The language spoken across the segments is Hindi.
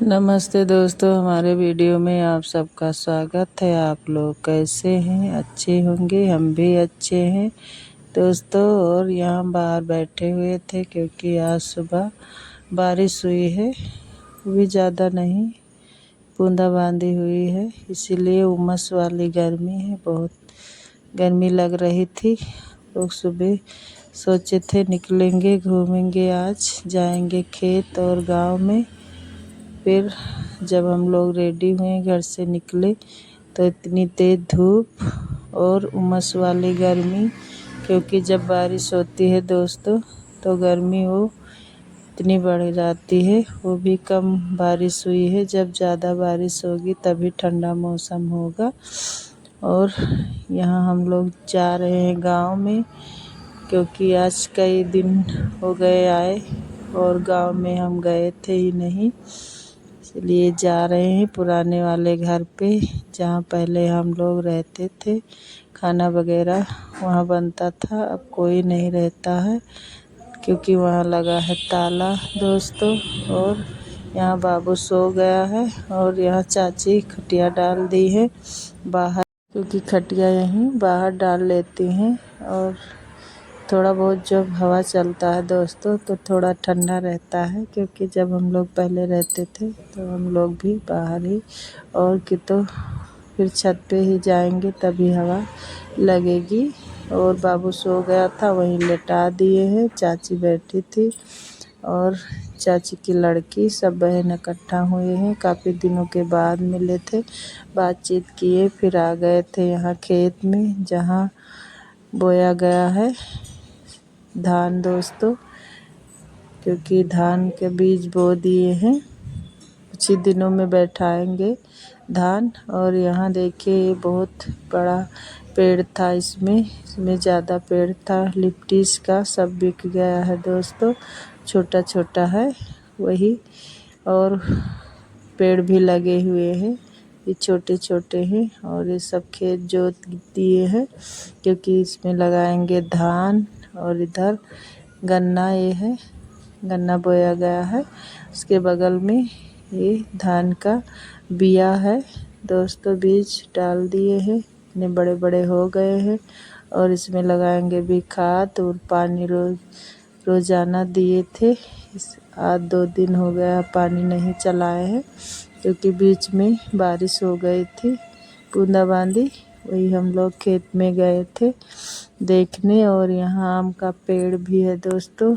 नमस्ते दोस्तों, हमारे वीडियो में आप सबका स्वागत है। आप लोग कैसे हैं? अच्छे होंगे, हम भी अच्छे हैं दोस्तों। और यहाँ बाहर बैठे हुए थे क्योंकि आज सुबह बारिश हुई है, वो भी ज़्यादा नहीं, बूंदाबांदी हुई है, इसीलिए उमस वाली गर्मी है, बहुत गर्मी लग रही थी। लोग सुबह सोचे थे निकलेंगे, घूमेंगे, आज जाएंगे खेत और गांव में। फिर जब हम लोग रेडी हुए, घर से निकले, तो इतनी तेज़ धूप और उमस वाली गर्मी, क्योंकि जब बारिश होती है दोस्तों तो गर्मी वो इतनी बढ़ जाती है। वो भी कम बारिश हुई है, जब ज़्यादा बारिश होगी तभी ठंडा मौसम होगा। और यहाँ हम लोग जा रहे हैं गांव में, क्योंकि आज कई दिन हो गए आए और गांव में हम गए थे ही नहीं, इसलिए जा रहे हैं पुराने वाले घर पे, जहाँ पहले हम लोग रहते थे। खाना वगैरह वहाँ बनता था, अब कोई नहीं रहता है क्योंकि वहाँ लगा है ताला दोस्तों। और यहाँ बाबू सो गया है और यहाँ चाची खटिया डाल दी है बाहर, क्योंकि खटिया यहीं बाहर डाल लेती हैं। और थोड़ा बहुत जब हवा चलता है दोस्तों तो थोड़ा ठंडा रहता है, क्योंकि जब हम लोग पहले रहते थे तो हम लोग भी बाहर ही, और कि तो फिर छत पे ही जाएंगे तभी हवा लगेगी। और बाबू सो गया था, वहीं लेटा दिए हैं। चाची बैठी थी और चाची की लड़की, सब बहन इकट्ठा हुए हैं, काफ़ी दिनों के बाद मिले थे, बातचीत किए, फिर आ गए थे यहाँ खेत में जहाँ बोया गया है धान दोस्तों, क्योंकि धान के बीज बो दिए हैं, कुछ ही दिनों में बैठाएंगे धान। और यहाँ देखिए ये बहुत बड़ा पेड़ था, इसमें ज़्यादा पेड़ था लिप्टिस का, सब बिक गया है दोस्तों, छोटा छोटा है वही। और पेड़ भी लगे हुए हैं, ये छोटे छोटे हैं। और ये सब खेत जोत दिए हैं क्योंकि इसमें लगाएंगे धान। और इधर गन्ना, ये है गन्ना बोया गया है, उसके बगल में ये धान का बिया है दोस्तों, बीज डाल दिए हैं, इतने बड़े बड़े हो गए हैं। और इसमें लगाएंगे भी खाद और पानी रोज़ाना दिए थे। आज 2 दिन हो गया पानी नहीं चलाए हैं, क्योंकि बीच में बारिश हो गई थी बूंदाबांदी, वही हम लोग खेत में गए थे देखने। और यहाँ आम का पेड़ भी है दोस्तों,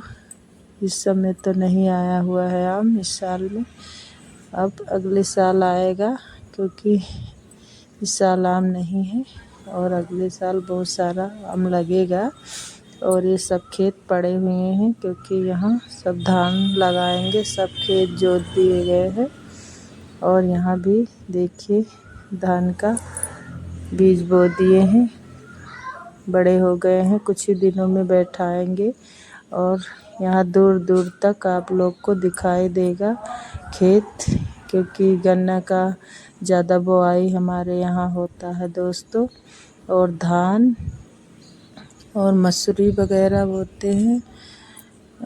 इस समय तो नहीं आया हुआ है आम इस साल में, अब अगले साल आएगा, क्योंकि इस साल आम नहीं है और अगले साल बहुत सारा आम लगेगा। और ये सब खेत पड़े हुए हैं, क्योंकि यहाँ सब धान लगाएंगे, सब खेत जोत दिए गए हैं। और यहाँ भी देखिए धान का बीज बो दिए हैं, बड़े हो गए हैं, कुछ ही दिनों में बैठाएंगे। और यहाँ दूर दूर तक आप लोग को दिखाई देगा खेत, क्योंकि गन्ना का ज़्यादा बुआई हमारे यहाँ होता है दोस्तों। और धान और मसूरी वगैरह बोते हैं।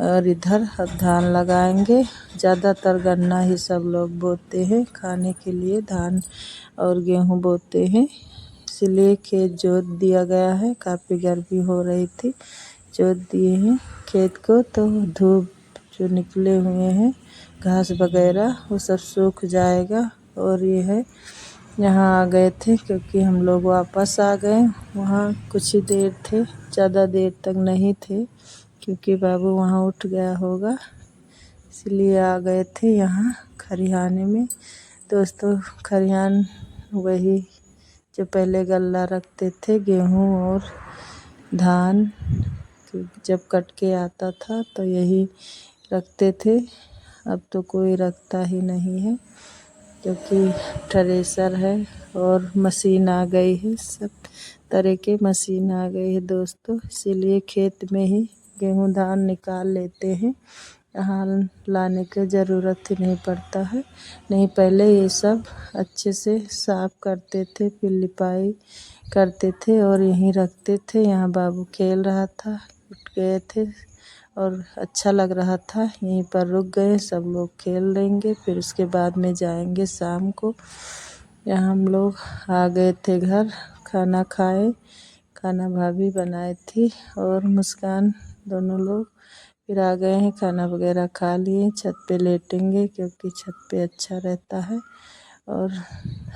और इधर अब धान लगाएंगे, ज़्यादातर गन्ना ही सब लोग बोते हैं, खाने के लिए धान और गेहूँ बोते हैं, इसलिए खेत जोत दिया गया है। काफ़ी गर्मी हो रही थी, जोत दिए हैं खेत को, तो धूप जो निकले हुए हैं घास वगैरह वो सब सूख जाएगा। और ये है यहाँ आ गए थे, क्योंकि हम लोग वापस आ गए, वहाँ कुछ ही देर थे, ज़्यादा देर तक नहीं थे, क्योंकि बाबू वहाँ उठ गया होगा, इसलिए आ गए थे यहाँ खरिहाने में दोस्तों। खरिहान वही जो पहले गल्ला रखते थे गेहूँ और धान, जब कट के आता था तो यही रखते थे, अब तो कोई रखता ही नहीं है, क्योंकि थ्रेसर है और मशीन आ गई है, सब तरह के मशीन आ गई है दोस्तों, इसीलिए खेत में ही गेहूँ धान निकाल लेते हैं, यहाँ लाने की ज़रूरत ही नहीं पड़ता है। नहीं, पहले ये सब अच्छे से साफ़ करते थे, फिर लिपाई करते थे और यहीं रखते थे। यहाँ बाबू खेल रहा था, उठ गए थे, और अच्छा लग रहा था। यहीं पर रुक गए, सब लोग खेल लेंगे, फिर उसके बाद में जाएंगे शाम को। यहाँ हम लोग आ गए थे घर, खाना खाए, खाना भाभी बनाई थी और मुस्कान दोनों लोग। फिर आ गए हैं, खाना वगैरह खा लिए, छत पे लेटेंगे क्योंकि छत पे अच्छा रहता है और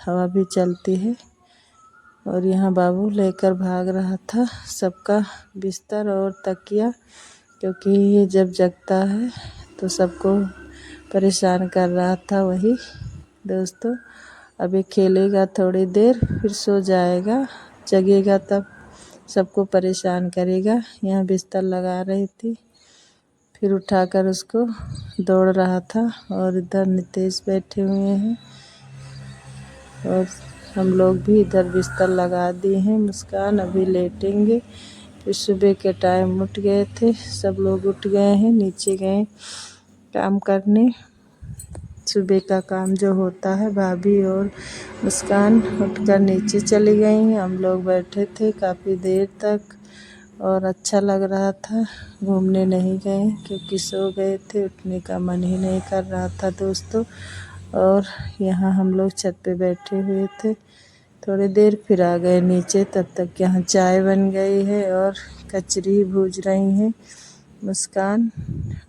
हवा भी चलती है। और यहाँ बाबू लेकर भाग रहा था सबका बिस्तर और तकिया, क्योंकि ये जब जगता है तो सबको परेशान कर रहा था। वही दोस्तों, अभी खेलेगा थोड़ी देर फिर सो जाएगा, जगेगा तब सबको परेशान करेगा। यहाँ बिस्तर लगा रही थी, फिर उठाकर उसको दौड़ रहा था। और इधर नितेश बैठे हुए हैं और हम लोग भी इधर बिस्तर लगा दिए हैं। मुस्कान अभी लेटेंगे। फिर सुबह के टाइम उठ गए थे, सब लोग उठ गए हैं, नीचे गए काम करने। सुबह का काम जो होता है, भाभी और मुस्कान उठकर नीचे चली गई हैं। हम लोग बैठे थे काफ़ी देर तक और अच्छा लग रहा था। घूमने नहीं गए क्योंकि सो गए थे, उठने का मन ही नहीं कर रहा था दोस्तों। और यहाँ हम लोग छत पे बैठे हुए थे थोड़ी देर, फिर आ गए नीचे। तब तक यहाँ चाय बन गई है और कचरी भूज रही हैं मुस्कान,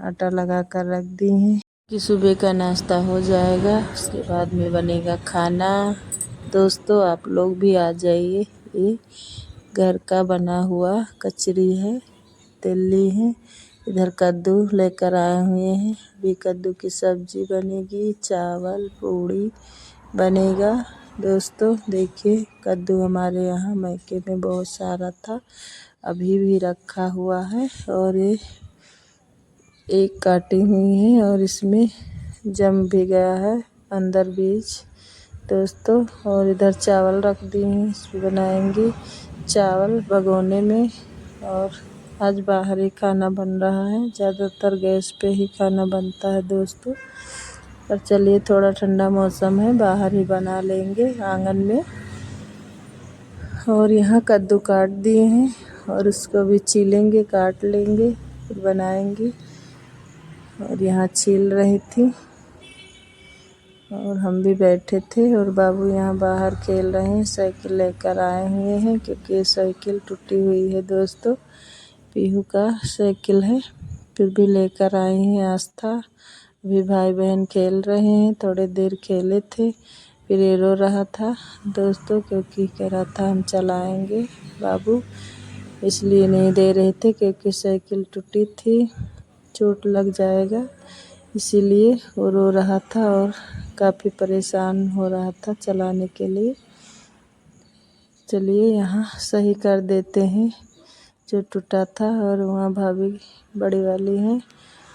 आटा लगा कर रख दी हैं कि सुबह का नाश्ता हो जाएगा, उसके बाद में बनेगा खाना। दोस्तों आप लोग भी आ जाइए। ये घर का बना हुआ कचरी है, तिल्ली है। इधर कद्दू लेकर आए हुए हैं, अभी कद्दू की सब्जी बनेगी, चावल पूड़ी बनेगा। दोस्तों देखिए, कद्दू हमारे यहाँ मायके में बहुत सारा था, अभी भी रखा हुआ है और ये एक काटी हुई है और इसमें जम भी गया है अंदर बीज दोस्तों। और इधर चावल रख दी हैं, इसमें बनाएंगे चावल भगोने में। और आज बाहर ही खाना बन रहा है, ज़्यादातर गैस पे ही खाना बनता है दोस्तों। पर चलिए, थोड़ा ठंडा मौसम है, बाहर ही बना लेंगे आंगन में। और यहाँ कद्दू काट दिए हैं और उसको भी छीलेंगे, काट लेंगे, फिर बनाएंगे। और यहाँ छील रही थी और हम भी बैठे थे और बाबू यहाँ बाहर खेल रहे हैं। साइकिल लेकर आए हुए हैं क्योंकि साइकिल टूटी हुई है दोस्तों, पीहू का साइकिल है, फिर भी लेकर आए हैं आस्था। अभी भाई बहन खेल रहे हैं, थोड़ी देर खेले थे, फिर ये रो रहा था दोस्तों क्योंकि कह रहा था हम चलाएंगे बाबू, इसलिए नहीं दे रहे थे क्योंकि साइकिल टूटी थी, चोट लग जाएगा, इसीलिए वो रो रहा था और काफ़ी परेशान हो रहा था चलाने के लिए। चलिए यहाँ सही कर देते हैं जो टूटा था। और वहाँ भाभी बड़ी वाली हैं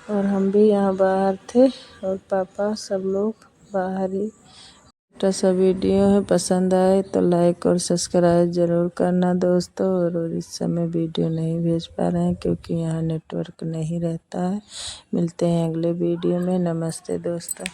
और हम भी यहाँ बाहर थे और पापा सब लोग बाहर ही। छोटा सा वीडियो है, पसंद आए तो लाइक और सब्सक्राइब ज़रूर करना दोस्तों। और इस समय वीडियो नहीं भेज पा रहे हैं क्योंकि यहाँ नेटवर्क नहीं रहता है। मिलते हैं अगले वीडियो में। नमस्ते दोस्तों।